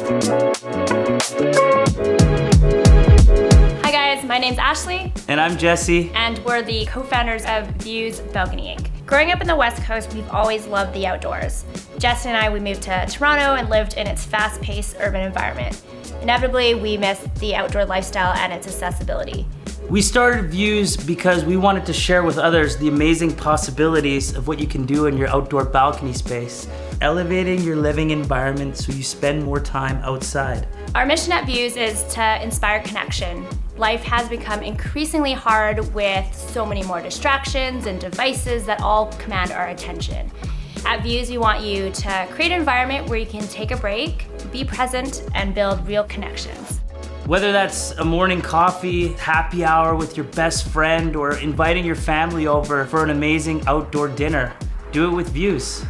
Hi guys, my name's Ashley. And I'm Jesse. And we're the co-founders of Views Balcony Inc. Growing up in the West Coast, we've always loved the outdoors. Jesse and I, we moved to Toronto and lived in its fast-paced urban environment. Inevitably, we missed the outdoor lifestyle and its accessibility. We started Views because we wanted to share with others the amazing possibilities of what you can do in your outdoor balcony space, elevating your living environment so you spend more time outside. Our mission at Views is to inspire connection. Life has become increasingly hard with so many more distractions and devices that all command our attention. At Views, we want you to create an environment where you can take a break, be present, and build real connections. Whether that's a morning coffee, happy hour with your best friend, or inviting your family over for an amazing outdoor dinner, do it with Views.